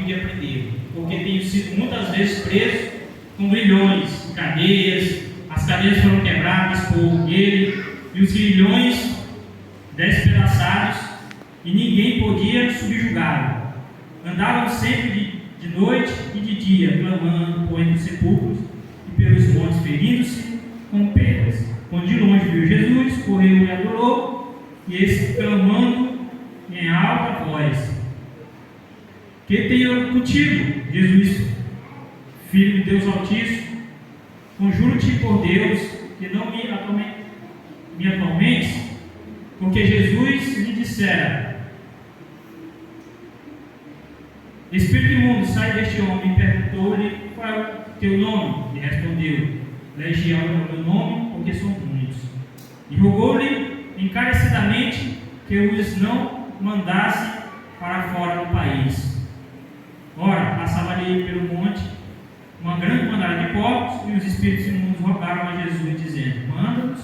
podia prendê-lo, porque tinha sido muitas vezes preso com grilhões, cadeias. As cadeias foram quebradas por ele e os grilhões despedaçados, e ninguém podia subjugá-lo. Andavam sempre de noite e de dia, clamando por entre os sepulcros e pelos montes, ferindo-se com pedras. Quando de longe viu Jesus, correu e adorou, e esse clamando em alta voz: que tenho contigo, Jesus, Filho de Deus Altíssimo? Conjuro-te por Deus que não me atormentes, porque Jesus lhe dissera: Espírito imundo, sai deste homem. Perguntou-lhe: qual é o teu nome? E respondeu: Legião é o meu nome, porque são muitos. E rogou-lhe encarecidamente que os não mandasse para fora do país. Ora, passava ali pelo monte uma grande manada de porcos, e os espíritos imundos rogaram a Jesus, dizendo: manda-nos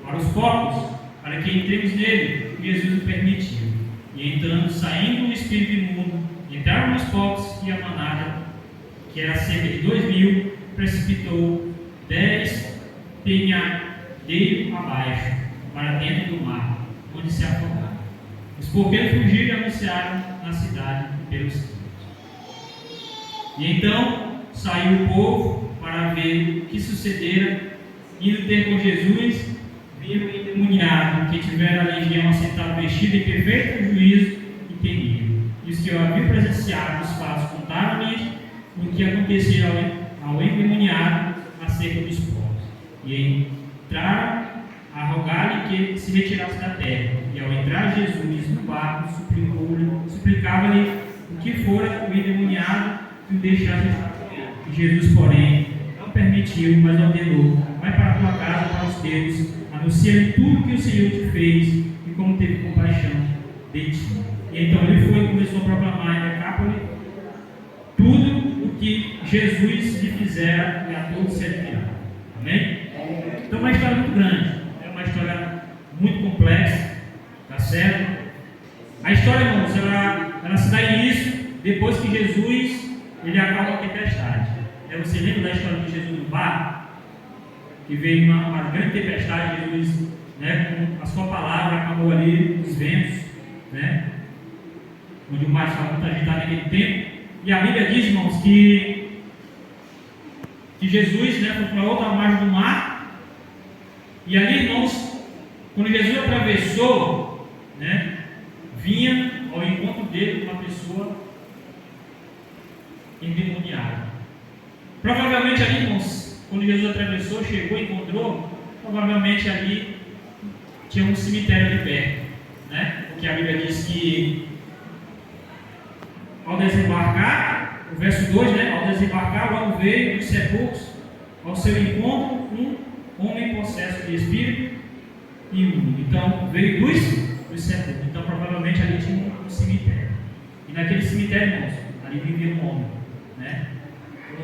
para os porcos, para que entremos nele. E Jesus o permitiu. E entrando, saindo o espírito imundo, entraram nos porcos, e a manada, que era cerca de 2.000, precipitou 10 penhadeiros abaixo, para dentro do mar, onde se afogaram. Os porqueiros fugiram e anunciaram na cidade pelos campos. E então saiu o povo para ver o que sucedera. Indo ter com Jesus, viram o endemoniado, que tivera a legião assentado, vestido em perfeito juízo, e temiam. E os que o haviam presenciado os fatos contaram-lhes o que acontecia ao endemoniado acerca dos povos. E entraram a rogar-lhe que se retirasse da terra. E ao entrar Jesus no barco, suplicava-lhe o que fora o endemoniado que o deixasse estar com ele. E Jesus, porém, não permitiu, mas ordenou: vai para a tua casa, para os teus, anuncia-lhe tudo que o Senhor te fez e como teve compaixão de ti. E então ele foi e começou a proclamar em Decápolis tudo o que Jesus lhe fizera, e a todos se admiraram. Amém? Então é uma história muito grande, é uma história muito complexa, tá certo? A história, irmãos, ela se dá início depois que Jesus ele acalma a tempestade. Você lembra da história de Jesus no barco? Que veio uma grande tempestade, Jesus, com a sua palavra, acalmou ali os ventos, onde o mar estava muito agitado naquele tempo. E a Bíblia diz, irmãos, que Jesus foi para outra margem do mar. E ali, irmãos, quando Jesus atravessou, vinha ao encontro dele uma pessoa endemoniada. Provavelmente ali, irmãos, quando Jesus atravessou, chegou, encontrou, provavelmente ali tinha um cemitério ali perto, porque a Bíblia diz que ao desembarcar, o verso 2, ao desembarcar, logo veio dos sepulcros ao seu encontro um homem possesso de espírito imundo. Então veio dos sepulcros. Então provavelmente ali tinha um cemitério. E naquele cemitério, irmãos, ali vivia um homem,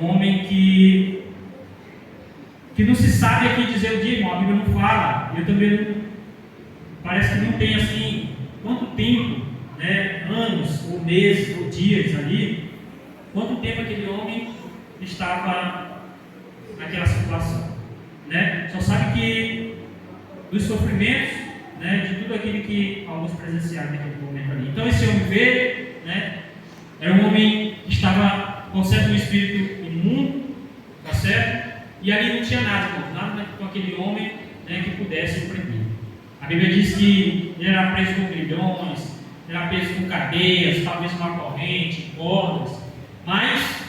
um homem que não se sabe aqui dizer o dia, irmão. A Bíblia não fala. Eu também não, parece que não tem assim quanto tempo, anos ou meses ou dias ali, quanto tempo aquele homem estava naquela situação, Só sabe que dos sofrimentos, de tudo aquilo que alguns presenciaram naquele momento ali. Então esse homem veio, era um homem que estava com certo espírito imundo, tá certo? E ali não tinha nada com aquele homem, que pudesse o prender. A Bíblia diz que ele era preso com grilhões, era preso com cadeias, talvez uma corrente, cordas, mas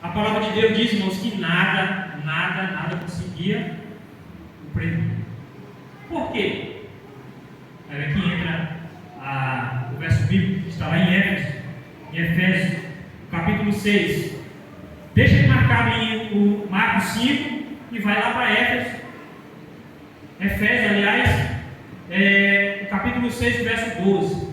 a palavra de Deus diz, irmãos, que nada conseguia o prender. Por quê? Aí aqui entra o verso bíblico que está lá em Efésios, capítulo 6. Deixa ele marcado em o Marcos 5 e vai lá para Efésios, aliás, capítulo 6, verso 12.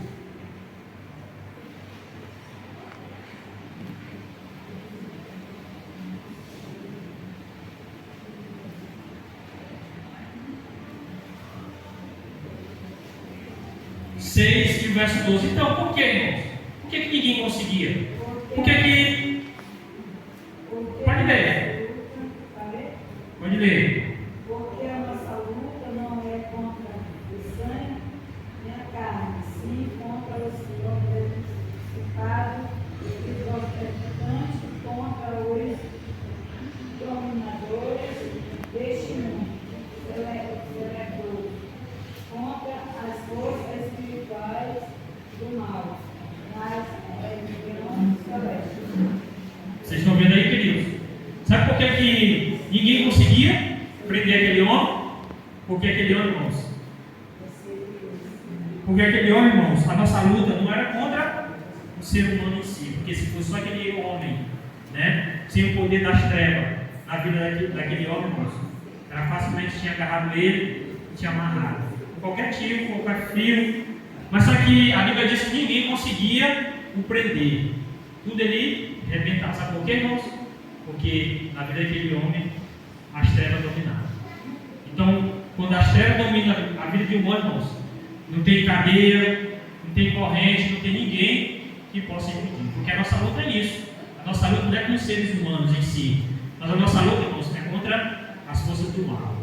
E o verso 12. Então, por que, irmãos? Por que ninguém conseguia? Por que Pode ler. Pode ler. Porque a nossa luta não é contra o sangue nem a carne, sim contra os principados e protestantes, contra os dominadores deste mundo, contra as forças espirituais do mal, nas regiões celestes. Vocês estão vendo aí, queridos? Sabe por que ninguém conseguia prender aquele homem? Porque aquele homem, irmãos. Porque aquele homem, irmãos, a nossa luta não era contra o ser humano em si. Porque se fosse só aquele homem, né, sem o poder das trevas na vida daquele homem, irmãos, ela facilmente tinha agarrado ele e tinha amarrado. Qualquer tiro, qualquer fio. Mas só que a Bíblia diz que ninguém conseguia o prender. Tudo ele arrebentava. Sabe por quê, irmãos? Porque na vida daquele homem as trevas dominavam. Então, quando as trevas dominam a vida de um homem, irmãos, não tem cadeia, não tem corrente, não tem ninguém que possa impedir. Porque a nossa luta é isso. A nossa luta não é com os seres humanos em si, mas a nossa luta, irmãos, é contra as forças do mal.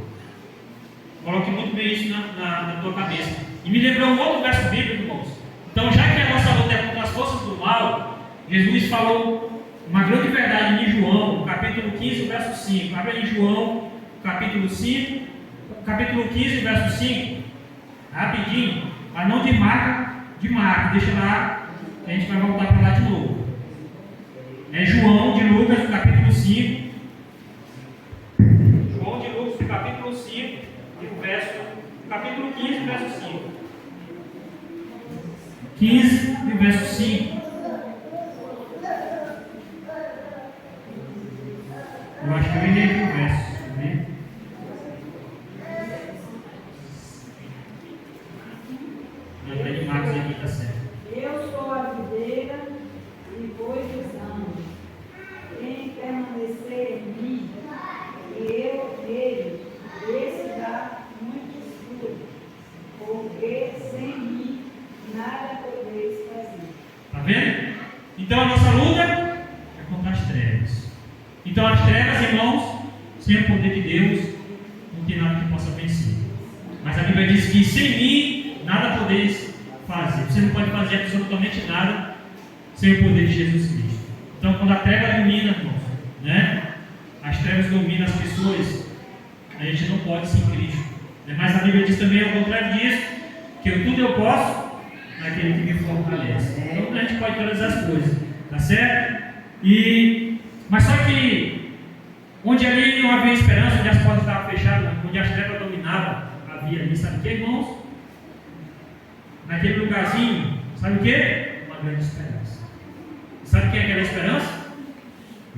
Coloque muito bem isso na tua cabeça. E me lembrou um outro verso bíblico, irmãos. Então, já que a nossa luta é contra as forças do mal, Jesus falou uma grande verdade em João, capítulo 15, verso 5. Abre aí João, capítulo 5, capítulo 15, verso 5. Rapidinho, mas não de Marco, deixa lá, a gente vai voltar para lá de novo. É João de Lucas, capítulo 5. João de Lucas, capítulo 5, capítulo 15, verso 5. 15, verso 5. Eu acho que eu errei aqui o verso. Né? Não, está de Marcos aqui, está certo. Eu sou a videira e vós os ramos. Quem permanecer em mim, e eu nele, esse dá muito fruto, porque sem mim nada podeis fazer. Está vendo? Então a nossa luta é contra as trevas. Então as trevas, irmãos, sem o poder de Deus, não tem nada que possa vencer. Mas a Bíblia diz que sem mim nada podeis fazer. Você não pode fazer absolutamente nada sem o poder de Jesus Cristo. Então quando a treva domina, irmãos, né? As trevas dominam as pessoas, a gente não pode sem Cristo. Mas a Bíblia diz também ao contrário disso, que tudo eu posso naquele que me fortalece. Então a gente pode todas as coisas, tá certo? Mas só que onde ali não havia esperança, onde as portas estavam fechadas, onde as trevas dominavam, havia ali, sabe o que, irmãos? Naquele lugarzinho, sabe o que? Uma grande esperança. Sabe quem é aquela esperança?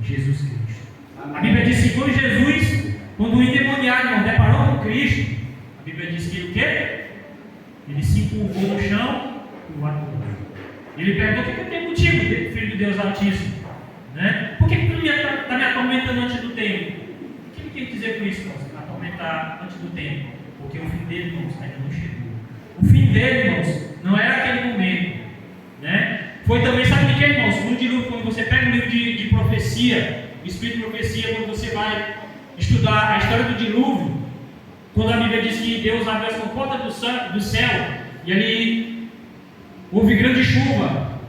Jesus Cristo. A Bíblia diz que quando o endemoniado não deparou com Cristo, a Bíblia diz que o quê? Ele se encurvou no chão e o adorou. Ele perguntou: o que eu tenho contigo, filho de Deus Altíssimo? Né? Por que tu está me atormentando antes do tempo? O que ele quer dizer com isso, irmãos? Atormentar antes do tempo. Porque o fim dele, irmãos, ainda não chegou. O fim dele, irmãos, não era aquele momento. Né? Foi também, sabe o que é, irmãos? No dilúvio, quando você pega um livro de profecia, Espírito de Profecia, quando você vai estudar a história do dilúvio, quando a Bíblia diz que Deus abriu as comportas do céu e ali houve grande chuva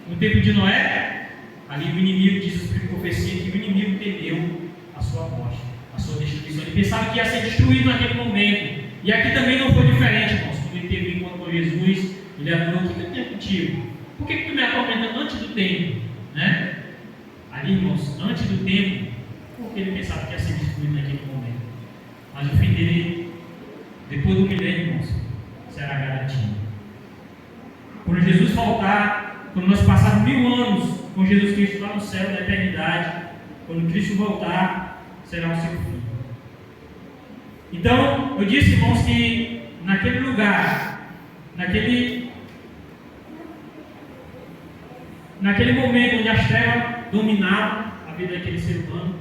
no tempo de Noé, ali o inimigo, diz o Espírito de Profecia, que o inimigo temeu a sua morte, a sua destruição. Ele pensava que ia ser destruído naquele momento. E aqui também não foi diferente, irmãos. Quando ele teve encontro com Jesus, ele adorou: o que eu tenho contigo? Por que tu me atormenta antes do tempo? Né? Ali, irmãos, antes do tempo, porque ele pensava que ia ser destruído naquele momento. Mas o fim dele, depois do milênio, irmãos, será garantido. Quando Jesus voltar, quando nós passarmos 1000 anos com Jesus Cristo lá no céu da eternidade, quando Cristo voltar, será o seu fim. Então, eu disse, irmãos, que naquele lugar, naquele momento onde as trevas dominavam a vida daquele ser humano,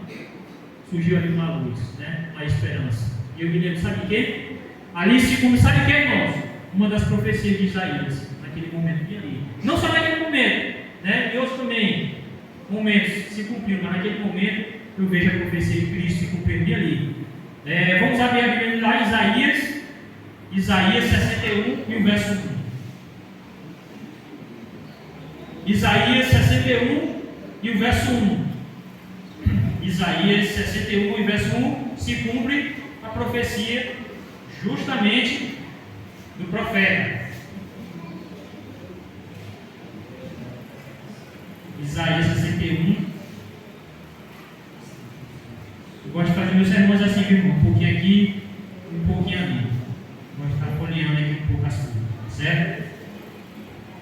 surgiu ali uma luz, né? Uma esperança. E eu me lembro, sabe o quê? Ali se começou, sabe o quê, irmãos? Uma das profecias de Isaías, naquele momento de ali. Não só naquele momento, né? E outros também, momentos se cumpriram, mas naquele momento eu vejo a profecia de Cristo se cumprindo ali. Vamos abrir a Bíblia lá em Isaías 61 e o verso 1. Isaías 61 e o verso 1. Isaías 61 e verso 1 se cumpre a profecia justamente do profeta. Isaías 61. Eu gosto de fazer meus sermões assim, meu irmão, um pouquinho aqui, um pouquinho ali. Gosto de estar folheando aqui um pouco as coisas, certo?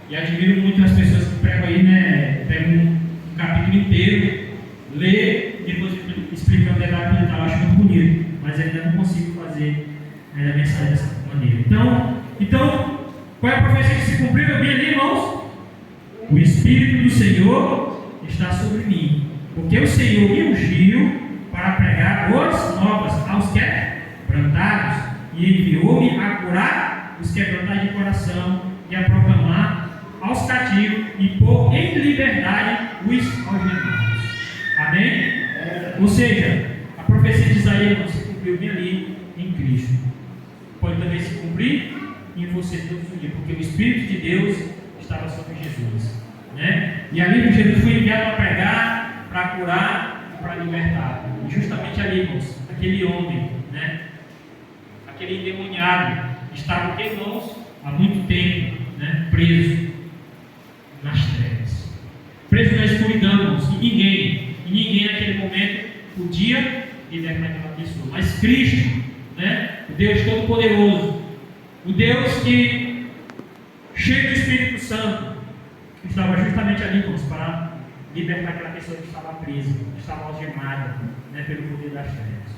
E admiro muito as pessoas que pregam aí, né? Pegam um capítulo inteiro, lê e depois explica o detalhe por detalhe. Eu acho muito bonito, mas ainda não consigo fazer a mensagem dessa maneira. Então, qual é a profecia que se cumpriu? Eu vi ali, irmãos. O Espírito do Senhor está sobre mim, porque o Senhor me ungiu para pregar boas novas aos quebrantados, e enviou-me a curar os quebrantados de coração e a proclamar aos cativos e pôr em liberdade os algemados. Amém? Ou seja, a profecia de Isaías se cumpriu bem ali em Cristo. Pode também se cumprir em você todos os dias, porque o Espírito de Deus estava sobre Jesus, né? E ali Jesus foi enviado para pregar, para curar, para libertar. E justamente ali, irmãos, aquele homem, né? Aquele endemoniado estava, irmãos, há muito tempo, né? Preso nas trevas, preso na escuridão, irmãos, e ninguém naquele momento podia libertar aquela pessoa. Mas Cristo, né? O Deus Todo-Poderoso, o Deus que cheio do Espírito Santo, estava justamente ali, irmãos, para libertar aquela pessoa que estava presa, que estava algemada, né, pelo poder das trevas.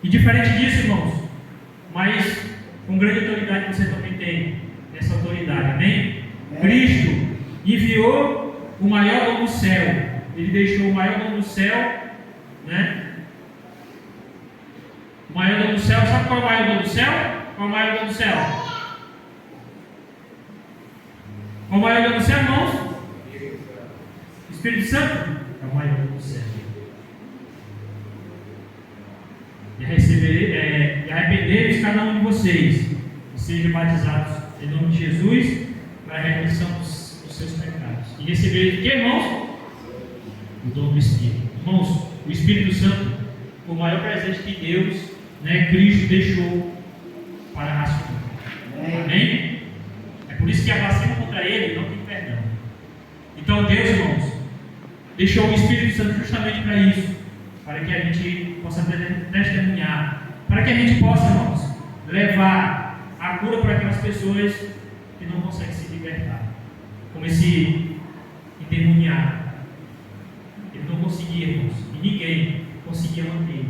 E diferente disso, irmãos, mas com grande autoridade você também tem essa autoridade, amém? Cristo enviou o maior dom do céu. Ele deixou o maior dom do céu, né? O maior dom do céu, sabe qual é o maior dom do céu? Qual é o maior dom do céu? Qual é o maior dom do céu, irmãos? Espírito Santo é o maior dom do céu. E arrependei-vos cada um de vocês, e sejam batizados em nome de Jesus para a remissão dos seus pecados. E recebereis o que, irmãos? O dom do Espírito. Irmãos, o Espírito Santo, o maior presente que Deus, né, Cristo deixou para a raça humana. Amém? É por isso que a vacina contra ele não tem perdão. Então Deus, irmãos, deixou o Espírito Santo justamente para isso, para que a gente possa testemunhar, para que a gente possa, irmãos, levar a cura para aquelas pessoas que não conseguem se libertar, como esse endemoniado. Ele não conseguia, irmãos, e ninguém conseguia manter.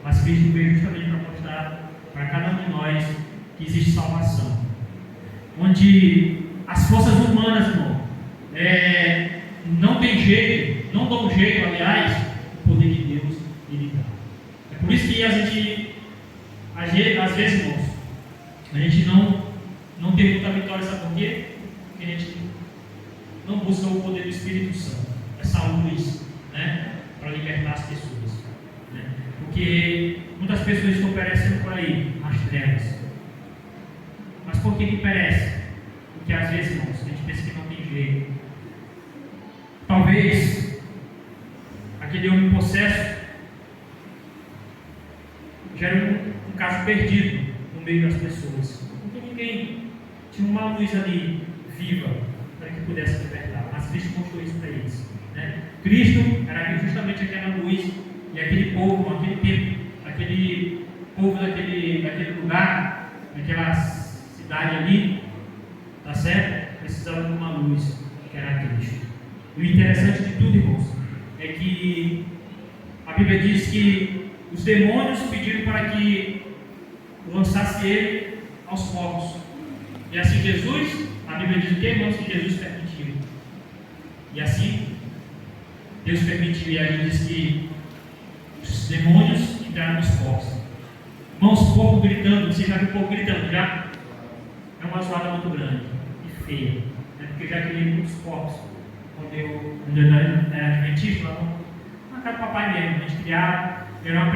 Mas Cristo veio justamente para mostrar para cada um de nós que existe salvação, onde as forças humanas, irmão, não tem jeito, não dão jeito, aliás, o poder de Deus ele dá. É por isso que às vezes, irmãos, a gente não tem muita vitória, sabe por quê? Porque a gente não busca o poder do Espírito Santo, essa luz, né, para libertar as pessoas, né? Porque muitas pessoas estão perecendo por aí, nas trevas. Mas por que perece? Porque às vezes, irmãos, a gente pensa que não tem jeito. Talvez aquele homem possesso gera um caso perdido no meio das pessoas, porque ninguém tinha uma luz ali viva para que pudesse libertar. Mas Cristo mostrou isso para eles, né? Cristo era justamente aquela luz, e aquele povo, aquele povo daquele lugar, daquela cidade ali, tá certo? Precisava de uma luz, que era Cristo. E o interessante de tudo, irmãos, é que a Bíblia diz que os demônios pediram para que lançasse ele aos povos. E assim Jesus, a Bíblia diz que, irmãos, que Jesus permitiu. E assim, Deus permitiu, e a Bíblia diz que os demônios entraram nos povos. Irmãos, o povo gritando, você já viu o povo gritando, já? É uma zoada muito grande e feia, né? Porque já criei muitos povos, eu adventista, lá na casa do papai mesmo, a gente criava, era uma